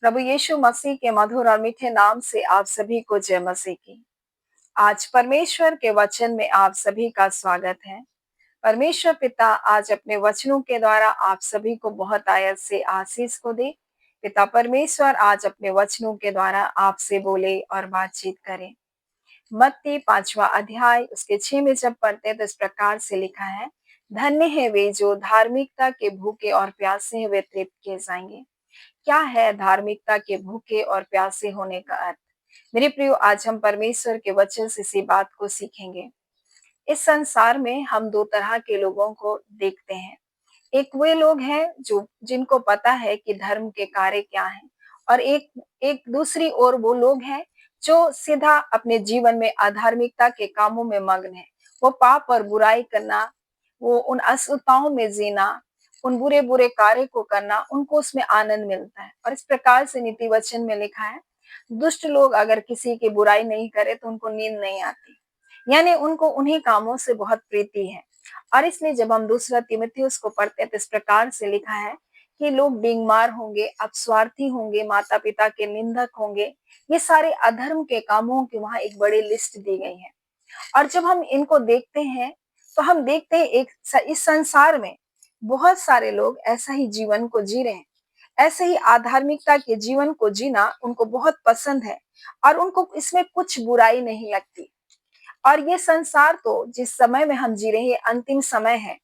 प्रभु यीशु मसीह के मधुर और मीठे नाम से आप सभी को जय मसीह की। आज परमेश्वर के वचन में आप सभी का स्वागत है। परमेश्वर पिता आज अपने वचनों के द्वारा आप सभी को बहुत आयत से आशीष को दे। पिता परमेश्वर आज अपने वचनों के द्वारा आपसे बोले और बातचीत करे। मत्ती 5वां अध्याय उसके 6 में जब पढ़ते हैं तो इस प्रकार से लिखा है, धन्य है वे जो धार्मिकता के भूखे और प्यासे हैं, वे तृप्त किए जाएंगे। क्या है धार्मिकता के भूखे और प्यासे होने का अर्थ? मेरे प्रियो, आज हम परमेश्वर के वचन से इसी बात को सीखेंगे। इस संसार में हम दो तरह के लोगों को देखते हैं। एक वे लोग हैं जो जिनको पता है कि धर्म के कार्य क्या हैं, और एक एक दूसरी ओर वो लोग हैं जो सीधा अपने जीवन में अधार्मिकता के कामों में मग्न है। वो पाप और बुराई करना, वो उन अशुद्धताओं में जीना, उन बुरे बुरे कार्य को करना, उनको उसमें आनंद मिलता है। और इस प्रकार से नीति वचन में लिखा है, दुष्ट लोग अगर किसी की बुराई नहीं करे तो उनको नींद नहीं आती, यानी उनको उन्हीं कामों से बहुत प्रीति है। और इसलिए जब हम दूसरा तीमुथियुस को पढ़ते हैं तो इस प्रकार से लिखा है कि लोग बीमार होंगे, अपस्वार्थी होंगे, माता पिता के निंदक होंगे। ये सारे अधर्म के कामों की वहां एक बड़ी लिस्ट दी गई है। और जब हम इनको देखते हैं तो हम देखते हैं इस संसार में बहुत सारे लोग ऐसा ही जीवन को जी रहे हैं। ऐसे ही आध्यात्मिकता के जीवन को जीना उनको बहुत पसंद है और उनको इसमें कुछ बुराई नहीं लगती। और ये संसार तो जिस समय में हम जी रहे हैं अंतिम समय है,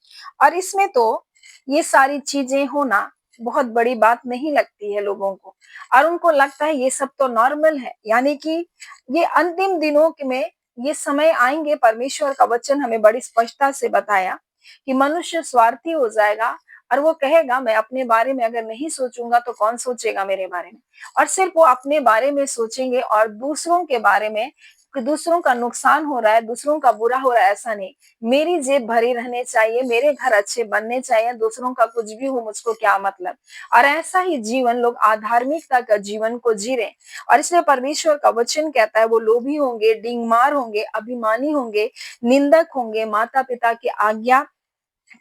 और इसमें तो ये सारी चीजें होना बहुत बड़ी बात नहीं लगती है लोगों को। और उनको लगता है ये सब तो नॉर्मल है, यानी कि ये अंतिम दिनों में ये समय आएंगे। परमेश्वर का वचन हमें बड़ी स्पष्टता से बताया कि मनुष्य स्वार्थी हो जाएगा और वो कहेगा मैं अपने बारे में अगर नहीं सोचूंगा तो कौन सोचेगा मेरे बारे में। और सिर्फ वो अपने बारे में सोचेंगे और दूसरों के बारे में कि दूसरों का नुकसान हो रहा है, दूसरों का बुरा हो रहा है, ऐसा नहीं। मेरी जेब भरी रहने चाहिए, मेरे घर अच्छे बनने चाहिए, दूसरों का कुछ भी हो मुझको क्या मतलब। और ऐसा ही जीवन लोग आधार्मिकता का जीवन को जी रहे। और इसलिए परमेश्वर का वचन कहता है वो लोभी होंगे, डींगमार होंगे, अभिमानी होंगे, निंदक होंगे, माता पिता की आज्ञा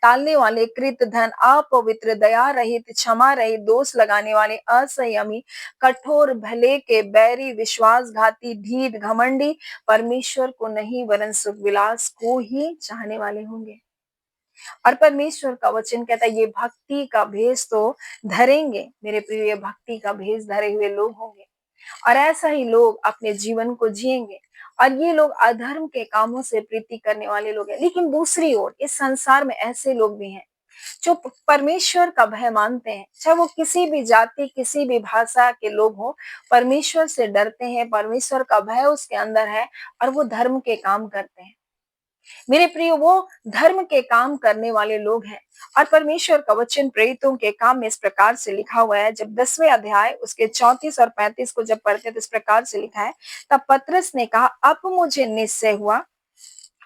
टालने वाले, कृत धन, अपवित्र, दया रहित, क्षमा रहित, दोष लगाने वाले, असंयमी, कठोर, भले के बैरी, विश्वासघाती, ढीठ, घमंडी, परमेश्वर को नहीं वरन सुख विलास को ही चाहने वाले होंगे। और परमेश्वर का वचन कहता है ये भक्ति का भेष तो धरेंगे। मेरे प्रिय, ये भक्ति का भेष धरे हुए लोग होंगे और ऐसा ही लोग अपने जीवन को जिएंगे। और ये लोग अधर्म के कामों से प्रीति करने वाले लोग हैं। लेकिन दूसरी ओर इस संसार में ऐसे लोग भी हैं जो परमेश्वर का भय मानते हैं, चाहे वो किसी भी जाति, किसी भी भाषा के लोग हो, परमेश्वर से डरते हैं, परमेश्वर का भय उसके अंदर है और वो धर्म के काम करते हैं। मेरे प्रिय, वो धर्म के काम करने वाले लोग हैं। और परमेश्वर का वचन प्रेरितों के काम में इस प्रकार से लिखा हुआ है। जब 10वें अध्याय उसके 34 और 35 को जब पढ़ते हैं तो इस प्रकार से लिखा है, तब पतरस ने कहा, अब मुझे निश्चय हुआ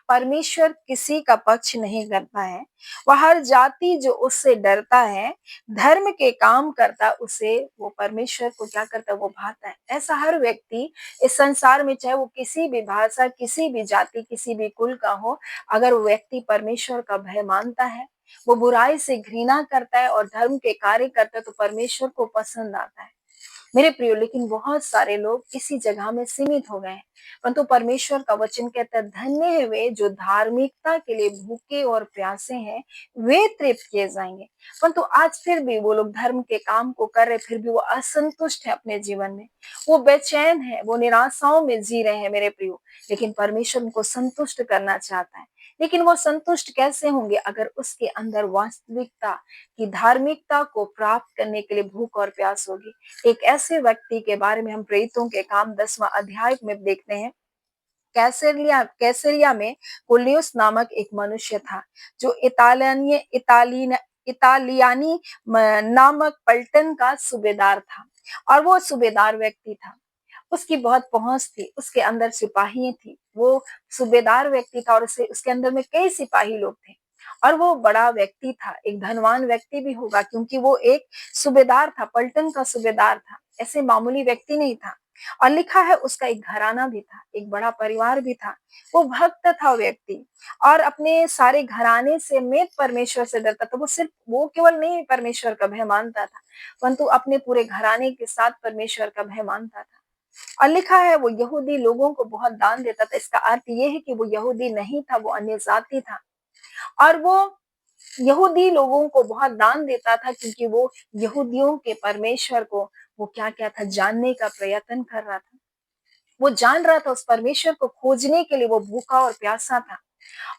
परमेश्वर किसी का पक्ष नहीं करता है। वह हर जाति जो उससे डरता है, धर्म के काम करता, उसे वो परमेश्वर को क्या करता है, वो भाता है। ऐसा हर व्यक्ति इस संसार में, चाहे वो किसी भी भाषा, किसी भी जाति, किसी भी कुल का हो, अगर वो व्यक्ति परमेश्वर का भय मानता है, वो बुराई से घृणा करता है और धर्म के कार्य करता है, तो परमेश्वर को पसंद आता है। मेरे प्रियो, लेकिन बहुत सारे लोग इसी जगह में सीमित हो गए हैं। परंतु परमेश्वर का वचन कहता है, धन्य है वे जो धार्मिकता के लिए भूखे और प्यासे हैं, वे तृप्त किए जाएंगे। परंतु आज फिर भी वो लोग धर्म के काम को कर रहे, फिर भी वो असंतुष्ट है अपने जीवन में, वो बेचैन है, वो निराशाओं में जी रहे हैं मेरे प्रियो। लेकिन परमेश्वर उनको संतुष्ट करना चाहता है। लेकिन वो संतुष्ट कैसे होंगे अगर उसके अंदर वास्तविकता की धार्मिकता को प्राप्त करने के लिए भूख और प्यास होगी। एक ऐसे व्यक्ति के बारे में हम प्रेरितों के काम 10वां अध्याय में देखते हैं। कैसरिया कैसरिया में कुलियुस नामक एक मनुष्य था जो इतालियानी नामक पलटन का सूबेदार था। और वो सूबेदार व्यक्ति था, उसकी बहुत पहुंच थी, उसके अंदर सिपाही थी। वो सूबेदार व्यक्ति था और उसके अंदर में कई सिपाही लोग थे। और वो बड़ा व्यक्ति था, एक धनवान व्यक्ति भी होगा, क्योंकि वो एक सूबेदार था, पलटन का सूबेदार था, ऐसे मामूली व्यक्ति नहीं था। और लिखा है उसका एक घराना भी था, एक बड़ा परिवार भी था। वो भक्त था व्यक्ति और अपने सारे घराने समेत परमेश्वर से डरता था। वो सिर्फ वो केवल नहीं परमेश्वर का भय मानता था, परंतु अपने पूरे घराने के साथ परमेश्वर का भय मानता था। और लिखा है वो यहूदी लोगों को बहुत दान देता था। इसका अर्थ ये है कि वो यहूदी नहीं था, वो अन्य जाति था। और वो यहूदी लोगों को बहुत दान देता था क्योंकि वो यहूदियों के परमेश्वर को वो क्या-क्या था जानने का प्रयत्न कर रहा था। वो जान रहा था उस परमेश्वर को खोजने के लिए वो भूखा और प्यासा था।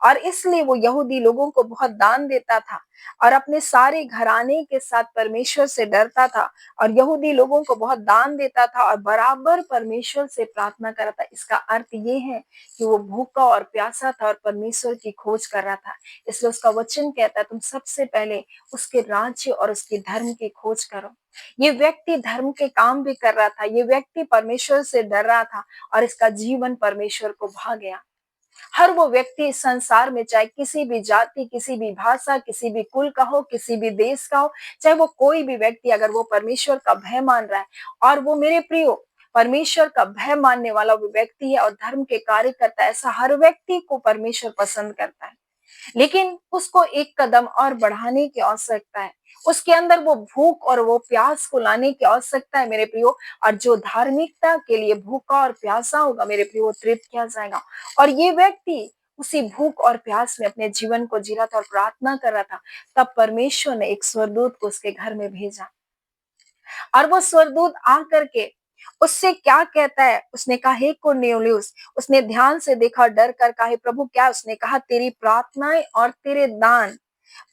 और इसलिए वो यहूदी लोगों को बहुत दान देता था और अपने सारे घराने के साथ परमेश्वर से डरता था और यहूदी लोगों को बहुत दान देता था और बराबर परमेश्वर से प्रार्थना कर रहा था। इसका अर्थ ये है कि वो भूखा और प्यासा था और परमेश्वर की खोज कर रहा था। इसलिए उसका वचन कहता है तुम सबसे पहले उसके राज्य और उसके धर्म की खोज करो। ये व्यक्ति धर्म के काम भी कर रहा था, ये व्यक्ति परमेश्वर से डर रहा था और इसका जीवन परमेश्वर को भा गया। हर वो व्यक्ति इस संसार में चाहे किसी भी जाति, किसी भी भाषा, किसी भी कुल का हो, किसी भी देश का हो, चाहे वो कोई भी व्यक्ति अगर वो परमेश्वर का भय मान रहा है और वो मेरे प्रियो परमेश्वर का भय मानने वाला वो व्यक्ति है और धर्म के कार्य करता है, ऐसा हर व्यक्ति को परमेश्वर पसंद करता है। लेकिन उसको एक कदम और बढ़ाने की आवश्यकता है। उसके अंदर वो भूख और वो प्यास को लाने की आवश्यकता है मेरे प्रियो। और जो धार्मिकता के लिए भूखा और प्यासा होगा मेरे प्रियो वो तृप्त किया जाएगा। और ये व्यक्ति उसी भूख और प्यास में अपने जीवन को जी रहा था और प्रार्थना कर रहा था। तब परमेश्वर ने एक स्वर्गदूत को उसके घर में भेजा और वो स्वर्गदूत आकर के उससे क्या कहता है, उसने कहा हे कुरनेलियुस। उसने ध्यान से देखा और डर कर कहा हे प्रभु क्या? उसने कहा तेरी प्रार्थनाएं और तेरे दान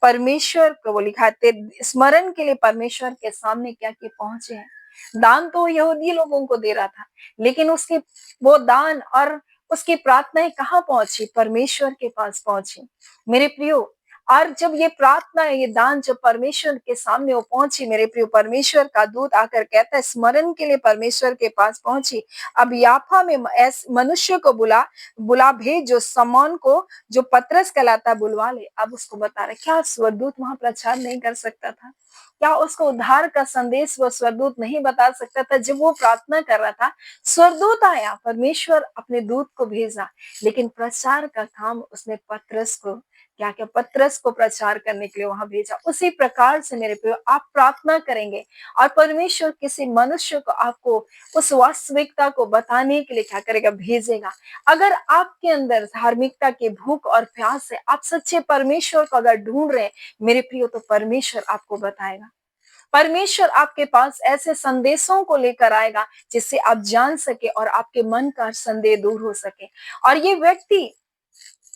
परमेश्वर को वो लिखा है तेरे स्मरण के लिए परमेश्वर के सामने क्या किए पहुंचे हैं। दान तो यहूदी लोगों को दे रहा था, लेकिन उसकी वो दान और उसकी प्रार्थनाएं कहाँ पहुंची? परमेश्वर के पास पहुंची मेरे प्रियो। और जब ये प्रार्थना ये दान जब परमेश्वर के सामने वो पहुंची मेरे प्रियो, परमेश्वर का दूत आकर कहता है स्मरण के लिए परमेश्वर के पास पहुंची। अब याफा में मनुष्य को बुला बुला भेज जो समौन को जो पतरस कहलाता बुलवा ले। अब उसको बता रहे क्या स्वर्गदूत वहां प्रचार नहीं कर सकता था? क्या उसको उद्धार का संदेश वो स्वर्गदूत नहीं बता सकता था? जब वो प्रार्थना कर रहा था स्वर्गदूत आया, परमेश्वर अपने दूत को भेजा, लेकिन प्रचार का काम उसने पतरस को क्या क्या पतरस को प्रचार करने के लिए वहां भेजा। उसी प्रकार से मेरे प्रियो आप प्रार्थना करेंगे और परमेश्वर किसी मनुष्य को आपको उस वास्तविकता को बताने के लिए क्या करेगा? भेजेगा। अगर आपके अंदर धार्मिकता की भूख और प्यास है, आप सच्चे परमेश्वर को अगर ढूंढ रहे हैं मेरे प्रियो, तो परमेश्वर आपको बताएगा। परमेश्वर आपके पास ऐसे संदेशों को लेकर आएगा जिससे आप जान सके और आपके मन का संदेह दूर हो सके। और ये व्यक्ति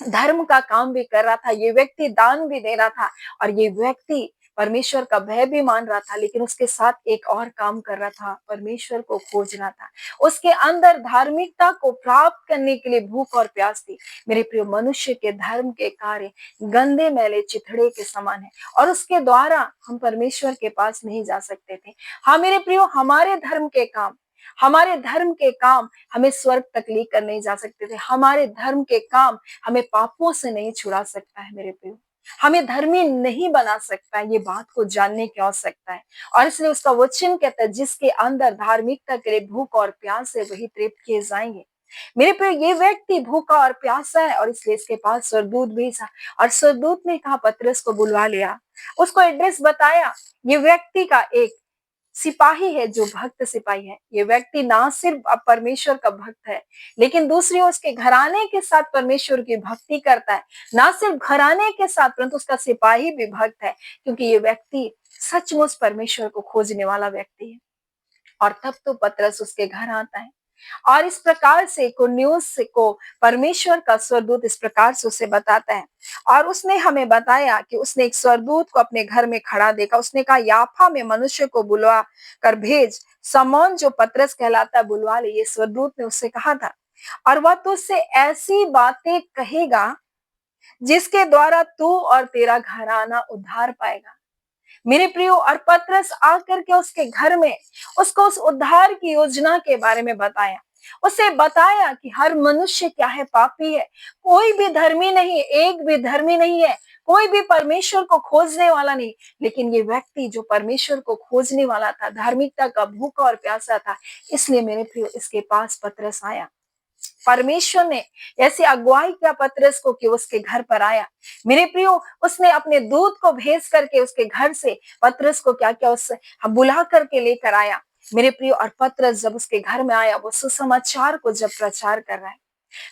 धर्म का काम भी कर रहा था, ये व्यक्ति दान भी दे रहा था और ये व्यक्ति परमेश्वर का भय भी मान रहा था, लेकिन उसके साथ एक और काम कर रहा था, परमेश्वर को खोज रहा था। उसके अंदर धार्मिकता को प्राप्त करने के लिए भूख और प्यास थी। मेरे प्रिय मनुष्य के धर्म के कार्य गंदे मैले चिथड़े के समान है और उसके द्वारा हम परमेश्वर के पास नहीं जा सकते थे। हाँ मेरे प्रियो, हमारे धर्म के काम हमें स्वर्ग तक लेकर नहीं जा सकते थे। हमारे धर्म के काम हमें पापों से नहीं छुड़ा सकता है मेरे प्रियो। हमें धर्मी नहीं बना सकता है, ये बात को जानने की आवश्यकता है। और इसलिए उसका वचन कहता है जिसके अंदर धार्मिकता के लिए भूख और प्यास है वही तृप्त किए जाएंगे। मेरे प्रियो, ये व्यक्ति भूखा और प्यासा है और इसलिए इसके पास स्वर्गदूत भेजा और स्वर्गदूत ने कहा पतरस को बुलवा लिया, उसको एड्रेस बताया। ये व्यक्ति का एक सिपाही है जो भक्त सिपाही है। ये व्यक्ति ना सिर्फ परमेश्वर का भक्त है, लेकिन दूसरी ओर उसके घराने के साथ परमेश्वर की भक्ति करता है। ना सिर्फ घराने के साथ परंतु उसका सिपाही भी भक्त है, क्योंकि ये व्यक्ति सचमुच परमेश्वर को खोजने वाला व्यक्ति है। और तब तो पतरस उसके घर आता है और इस प्रकार से कुरनेलियुस को परमेश्वर का स्वर्गदूत इस प्रकार से उसे बताता है। और उसने हमें बताया कि उसने एक स्वर्गदूत को अपने घर में खड़ा देखा। उसने कहा याफा में मनुष्य को बुलवा कर भेज, समौन जो पतरस कहलाता है बुलवा ले। ये स्वर्गदूत ने उससे कहा था और वह तुझसे ऐसी बातें कहेगा जिसके द्वारा तू और तेरा घराना उद्धार पाएगा। मेरे प्रियो, और पतरस आकर के उसके घर में उसको उस उद्धार की योजना के बारे में बताया। उसे बताया कि हर मनुष्य क्या है, पापी है, कोई भी धर्मी नहीं है, एक भी धर्मी नहीं है, कोई भी परमेश्वर को खोजने वाला नहीं। लेकिन ये व्यक्ति जो परमेश्वर को खोजने वाला था, धार्मिकता का भूखा और प्यासा था, इसलिए मेरे प्रियो इसके पास पतरस आया। परमेश्वर ने ऐसी अगुवाई किया पतरस को कि उसके घर पर आया। मेरे प्रियो, उसने अपने दूत को भेज करके उसके घर से पतरस को क्या किया, उससे बुला करके लेकर आया। मेरे प्रियो, और पतरस जब उसके घर में आया, वो सुसमाचार को जब प्रचार कर रहा है,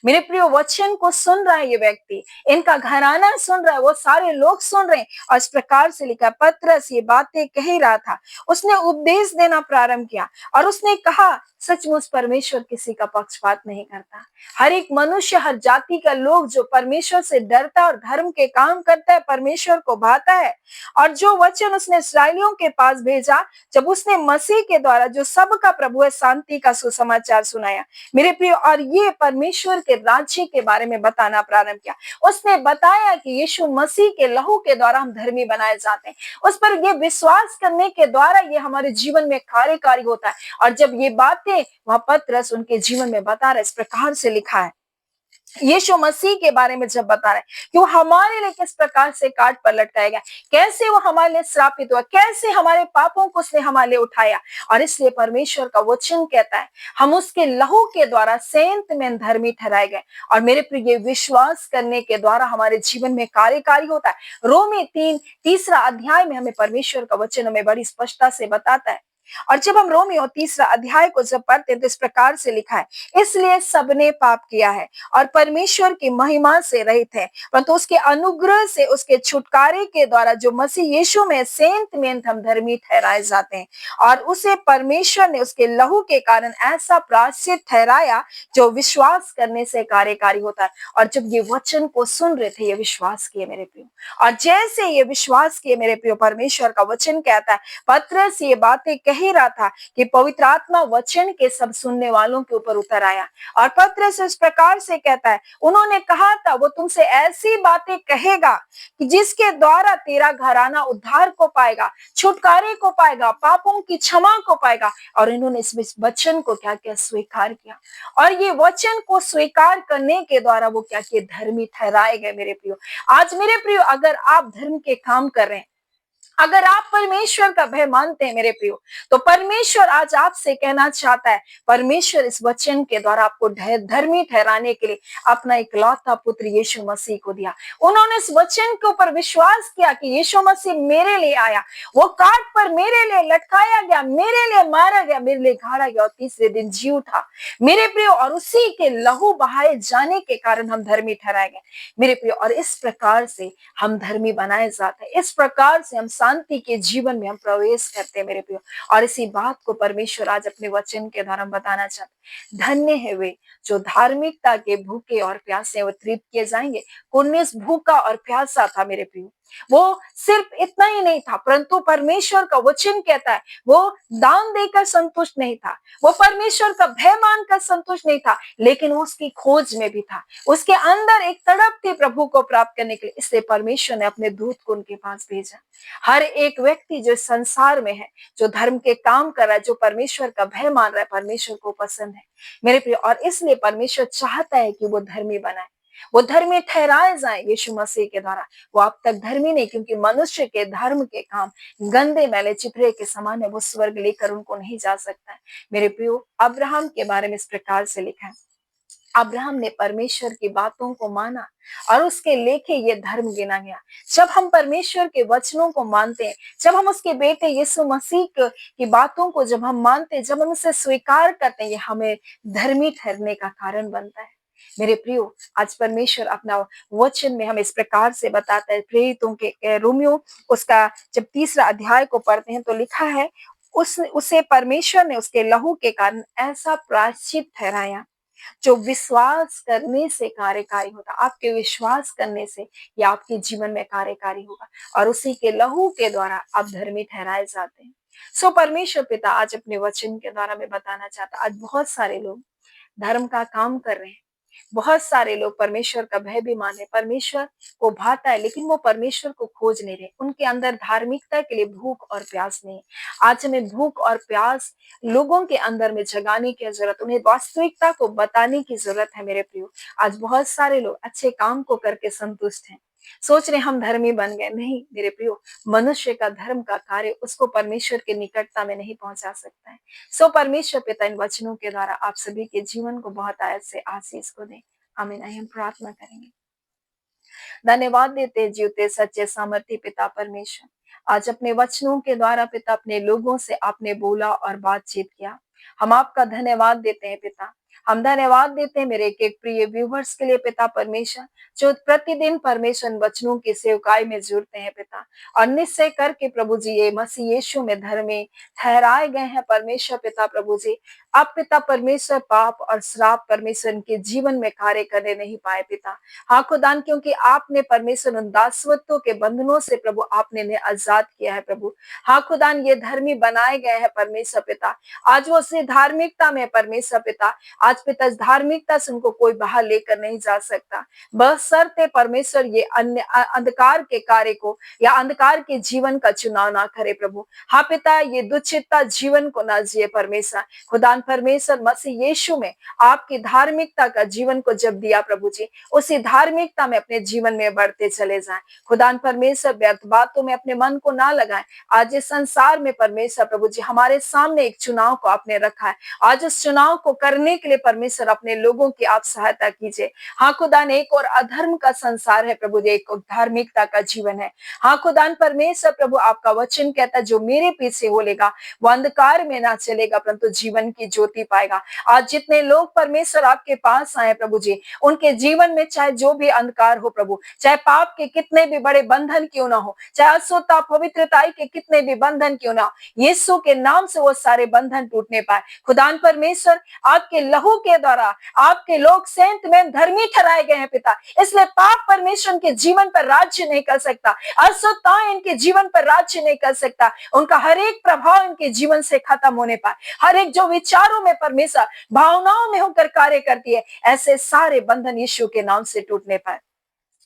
मेरे प्रियो वचन को सुन रहा है ये व्यक्ति, इनका घराना सुन रहा है, वो सारे लोग सुन रहे हैं। और इस प्रकार से लिखा, पतरस ये बातें कह ही रहा था, उसने उपदेश देना प्रारंभ किया और उसने कहा, सचमुच परमेश्वर किसी का पक्षपात नहीं करता। हर एक मनुष्य, हर जाति का लोग जो परमेश्वर से डरता और धर्म के काम करता है, परमेश्वर को भाता है। और जो वचन उसने इस्राएलियों के पास भेजा, जब उसने मसीह के द्वारा जो सबका प्रभु है, शांति का सुसमाचार सुनाया, मेरे प्रिय, और ये परमेश्वर के राज्य के बारे में बताना प्रारंभ किया। उसने बताया कि यीशु मसीह के लहू के द्वारा हम धर्मी बनाए जाते हैं, उस पर ये विश्वास करने के द्वारा ये हमारे जीवन में कार्यकारी होता है। और जब ये बातें वहां पतरस उनके जीवन में बता रहे, इस प्रकार से लिखा है, यीशु मसीह के बारे में जब बता रहे कि वो हमारे लिए किस प्रकार से काट पर लटकाया गया, कैसे वो हमारे लिए श्रापित हुआ, कैसे हमारे पापों को उसने हमारे लिए उठाया। और इसलिए परमेश्वर का वचन कहता है, हम उसके लहू के द्वारा सेंत में धर्मी ठहराए गए। और मेरे प्रिय, विश्वास करने के द्वारा हमारे जीवन में कार्यकारी होता है। रोमी 3 अध्याय में हमें परमेश्वर का वचन हमें बड़ी स्पष्टता से बताता है। और जब हम रोमियो 3 अध्याय को जब पढ़ते हैं, तो इस प्रकार से लिखा है, इसलिए सबने पाप किया है और परमेश्वर की महिमा से रहित है, परंतु उसके अनुग्रह से, उसके छुटकारे के द्वारा जो मसीह यीशु में सेंत मेंत हम धर्मी ठहराए जाते हैं। और उसे परमेश्वर ने उसके लहू के कारण ऐसा प्रायश्चित ठहराया जो विश्वास करने से कार्यकारी होता है। और जब ये वचन को सुन रहे थे, ये विश्वास किए मेरे प्रियो, और जैसे ये विश्वास किए मेरे प्रियो, परमेश्वर का वचन कहता है, पतरस ये बातें कह ही रहा था कि पवित्र आत्मा वचन के सब सुनने वालों के ऊपर उतर आया। और पतरस इस प्रकार से कहता है, उन्होंने कहा था वो तुमसे ऐसी बातें कहेगा कि जिसके द्वारा तेरा घराना उद्धार को पाएगा, छुटकारे को पाएगा, पापों की क्षमा को पाएगा। और इन्होंने इस वचन को क्या किया, स्वीकार किया। और ये वचन को स्वीकार करने के द्वारा वो क्या किए, धर्मी ठहराए गए मेरे प्रियो। आज मेरे प्रियो, अगर आप धर्म के काम कर रहे हैं, अगर आप परमेश्वर का भय मानते हैं मेरे प्रियो, तो परमेश्वर आज आपसे कहना चाहता है, परमेश्वर इस वचन के द्वारा आपको धर्मी ठहराने के लिए अपना इकलौता पुत्र यीशु मसीह को दिया। उन्होंने इस वचन के ऊपर विश्वास किया कि यीशु मसीह मेरे लिए आया, वो काट पर मेरे लिए लटकाया गया, मेरे लिए मारा गया, मेरे लिए गाड़ा गया और तीसरे दिन जी उठा मेरे प्रियो। और उसी के लहू बहाए जाने के कारण हम धर्मी ठहराए गए मेरे प्रियो। और इस प्रकार से हम धर्मी बनाए जाते हैं, इस प्रकार से हम शांति के जीवन में हम प्रवेश करते हैं मेरे प्रियो। और इसी बात को परमेश्वर आज अपने वचन के द्वारा बताना चाहते, धन्य है वे जो धार्मिकता के भूखे और प्यासे वो तृप्त किए जाएंगे। कुर्नेस भूखा और प्यासा था मेरे प्रियो, वो सिर्फ इतना ही नहीं था, परंतु परमेश्वर का वचन कहता है वो दान देकर संतुष्ट नहीं था, वो परमेश्वर का भय मानकर संतुष्ट नहीं था, लेकिन वो उसकी खोज में भी था। उसके अंदर एक तड़प थी प्रभु को प्राप्त करने के लिए, इसलिए परमेश्वर ने अपने दूत को उनके पास भेजा। हर एक व्यक्ति जो संसार में है, जो धर्म के काम कर रहा है, जो परमेश्वर का भय मान रहा है, परमेश्वर को पसंद है मेरे प्रिय। और इसलिए परमेश्वर चाहता है कि वो धर्मी बनाए, वो धर्मी ठहराए जाए यीशु मसीह के द्वारा। वो अब तक धर्मी नहीं, क्योंकि मनुष्य के धर्म के काम गंदे मैले चिथड़े के समान है, वो स्वर्ग लेकर उनको नहीं जा सकता है मेरे प्रियो। अब्राहम के बारे में इस प्रकार से लिखा है, अब्राहम ने परमेश्वर की बातों को माना और उसके लेखे ये धर्म गिना गया। जब हम परमेश्वर के वचनों को मानते हैं, जब हम उसके बेटे यीशु मसीह की बातों को जब हम मानते हैं, जब हम उसे स्वीकार करते हैं, ये हमें धर्मी ठहरने का कारण बनता है मेरे प्रियो। आज परमेश्वर अपना वचन में हमें इस प्रकार से बताता है, प्रेरितों के रोमियो उसका जब 3 अध्याय को पढ़ते हैं, तो लिखा है, उसे परमेश्वर ने उसके लहू के कारण ऐसा प्रायश्चित ठहराया जो विश्वास करने से कार्यकारी होता। आपके विश्वास करने से या आपके जीवन में कार्यकारी होगा, और उसी के लहू के द्वारा आप धर्मी ठहराए जाते हैं। सो परमेश्वर पिता आज अपने वचन के द्वारा मैं बताना चाहता, आज बहुत सारे लोग धर्म का काम कर रहे हैं, बहुत सारे लोग परमेश्वर का भय भी माने, परमेश्वर को भाता है, लेकिन वो परमेश्वर को खोज नहीं रहे। उनके अंदर धार्मिकता के लिए भूख और प्यास नहीं है। आज हमें भूख और प्यास लोगों के अंदर में जगाने की जरूरत, उन्हें वास्तविकता को बताने की जरूरत है मेरे प्रियो। आज बहुत सारे लोग अच्छे काम को करके संतुष्ट हैं, सोच रहे हम धर्मी बन गए। नहीं मेरे प्रियो, मनुष्य का धर्म का कार्य उसको परमेश्वर के निकटता में नहीं पहुंचा सकता है। सो परमेश्वर पिता इन वचनों के द्वारा आप सभी के जीवन को बहुत आयत से आशीष को दे। आमीन। हम प्रार्थना करेंगे। धन्यवाद देते जीवते सच्चे सामर्थ्य पिता परमेश्वर, आज अपने वचनों के द्वारा पिता अपने लोगों से आपने बोला और बातचीत किया। हम आपका धन्यवाद देते हैं पिता। हम धन्यवाद देते हैं मेरे एक एक प्रिय व्यूवर्स के लिए पिता परमेश्वर, जो प्रतिदिन परमेश्वर वचनों की सेवकाई में जुड़ते हैं पिता, और निश्चय करके प्रभु जी ये मसीह यीशु में धर्मी ठहराए गए हैं परमेश्वर पिता। प्रभु जी आप पिता परमेश्वर पाप और श्राप परमेश्वर के जीवन में कार्य करने नहीं पाए पिता। हाँ खुदान, क्योंकि आपने परमेश्वर उन दासत्वों के बंधनों से प्रभु आपने इन्हें आजाद किया है प्रभु। हाँ खुदान, ये धर्मी बनाए गए हैं परमेश्वर पिता। आज वो से धार्मिकता में परमेश्वर पिता, आज पिता इस धार्मिकता से उनको कोई बाहर लेकर नहीं जा सकता, बशर्ते परमेश्वर ये अन्य अंधकार के कार्य को या अंधकार के जीवन का चुनाव ना करे प्रभु। हाँ पिता, ये दुचित्ता जीवन को ना जिए परमेश्वर। खुदान परमेश्वर मसीह यीशु में आपकी धार्मिकता का जीवन को जब दिया प्रभु जी, उसी धार्मिकता में अपने जीवन में बढ़ते चले जाएं। खुदान परमेश्वर व्यर्थ बातों में अपने मन को ना लगाएं। आज इस संसार में परमेश्वर प्रभु जी हमारे सामने एक चुनाव को आपने रखा है। आज उस चुनाव को करने के लिए परमेश्वर अपने लोगों की आप सहायता कीजिए। हाँ खुदान, एक और अधर्म का संसार है प्रभु जी, एक और धार्मिकता का जीवन है। हाँ खुदान परमेश्वर प्रभु, आपका वचन कहता है जो मेरे पीछे होलेगा वो अंधकार में ना चलेगा परंतु जीवन की ज्योति पाएगा। आज जितने लोग परमेश्वर आपके पास आए प्रभु जी, उनके जीवन में चाहे जो भी अंधकार हो प्रभु, चाहे पाप के कितने भी बड़े बंधन क्यों ना हो, चाहे अशुद्धता पवित्रताई के कितने भी बंधन क्यों ना हो, यीशु के नाम से वो सारे बंधन टूटने पाए। खुदान परमेश्वर आपके लहू के द्वारा आपके लोग सेंत में धर्मी ठहराए गए हैं पिता, इसलिए पाप परमेश्वर के जीवन पर राज्य नहीं कर सकता, अशुद्धता इनके जीवन पर राज्य नहीं कर सकता। उनका हर एक प्रभाव इनके जीवन से खत्म होने पाए। हर एक जो विचारों में परमेश्वर भावनाओं में होकर कार्य करती है, ऐसे सारे बंधन यीशु के नाम से टूटने पाए।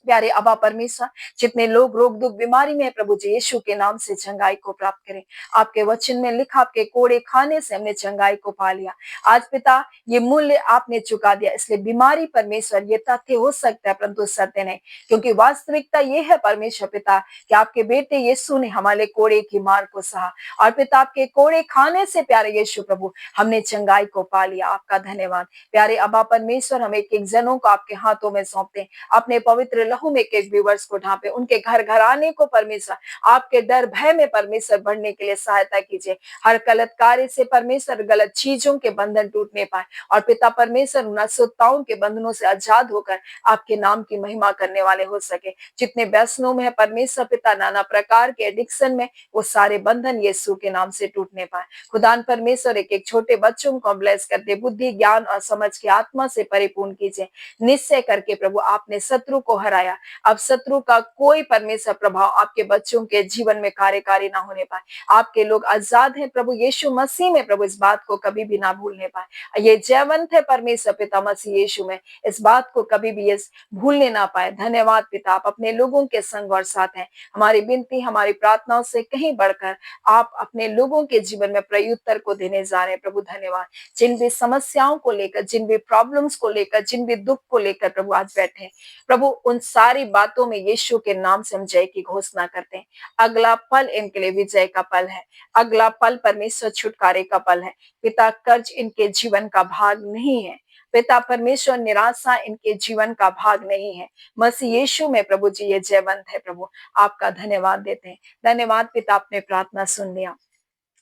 प्यारे अबा परमेश्वर, जितने लोग रोग दुख बीमारी में है प्रभु जी, यीशु के नाम से चंगाई को प्राप्त करें। आपके वचन में लिखा आपके कोड़े खाने से हमने चंगाई को पा लिया। आज पिता ये मूल्य आपने चुका दिया, इसलिए बीमारी परमेश्वर ये तथ्य हो सकता है परंतु सत्य नहीं, क्योंकि वास्तविकता ये है परमेश्वर पिता कि आपके बेटे यीशु ने हमारे कोड़े की मार को सहा, और पिता आपके कोड़े खाने से प्यारे यीशु प्रभु हमने चंगाई को पा लिया। आपका धन्यवाद। प्यारे अबा परमेश्वर, हम एक एक जनों को आपके हाथों में सौंपते हैं, अपने पवित्र लहू में एक व्यूवर्स को ढांपे, उनके घर घराने को परमेश्वर आपके डर भय में परमेश्वर बढ़ने के लिए सहायता कीजिए। हर गलत कार्य से परमेश्वर गलत चीजों के बंधन टूटने पाए, और पिता परमेश्वर उन अशुद्धताओं के बंधनों से आजाद होकर आपके नाम की महिमा करने वाले हो सके। जितने व्यसनों में है परमेश्वर पिता, नाना प्रकार के एडिक्शन में, वो सारे बंधन यीशु के नाम से टूटने पाए। खुदान परमेश्वर एक एक छोटे बच्चों को ब्लेस कर दे, बुद्धि ज्ञान और समझ की आत्मा से परिपूर्ण कीजिए। निश्चय करके प्रभु आपने शत्रु को हराया, अब शत्रु का कोई परमेश्वर प्रभाव आपके बच्चों के जीवन में कार्यकारी ना होने पाए। आपके लोग आजाद हैं प्रभु यीशु मसीह में प्रभु, इस बात को कभी भी ना भूलने पाए। ये जयवंत है परमेश्वर पिता मसीह यीशु में, इस बात को कभी भी ये भूलने ना पाए। धन्यवाद पिता, आप अपने लोगों के संग और साथ हैं। हमारी विनती हमारी प्रार्थनाओं से कहीं बढ़कर आप अपने लोगों के जीवन में प्रत्युत्तर को देने जा रहे हैं प्रभु। धन्यवाद। जिन भी समस्याओं को लेकर, जिन भी प्रॉब्लम्स को लेकर, जिन भी दुख को लेकर प्रभु आज बैठे हैं प्रभु, उन सारी बातों में यीशु के नाम से हम जय की घोषणा करते हैं। अगला पल इनके लिए विजय का पल है, अगला पल परमेश्वर छुटकारे का पल है। पिता कर्ज इनके जीवन का भाग नहीं है, पिता परमेश्वर निराशा इनके जीवन का भाग नहीं है। मसीह यीशु में प्रभु जी ये जयवंत है प्रभु। आपका धन्यवाद देते हैं। धन्यवाद पिता, आपने प्रार्थना सुन लिया,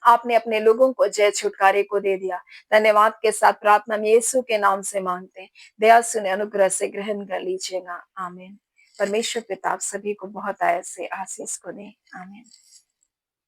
आपने अपने लोगों को जय छुटकारे को दे दिया। धन्यवाद के साथ प्रार्थना में यीशु के नाम से मांगते हैं, दया सुने अनुग्रह से ग्रहण कर लीजिएगा। आमीन। परमेश्वर पिता आप सभी को बहुत आयत से आशीष को दे। आमीन।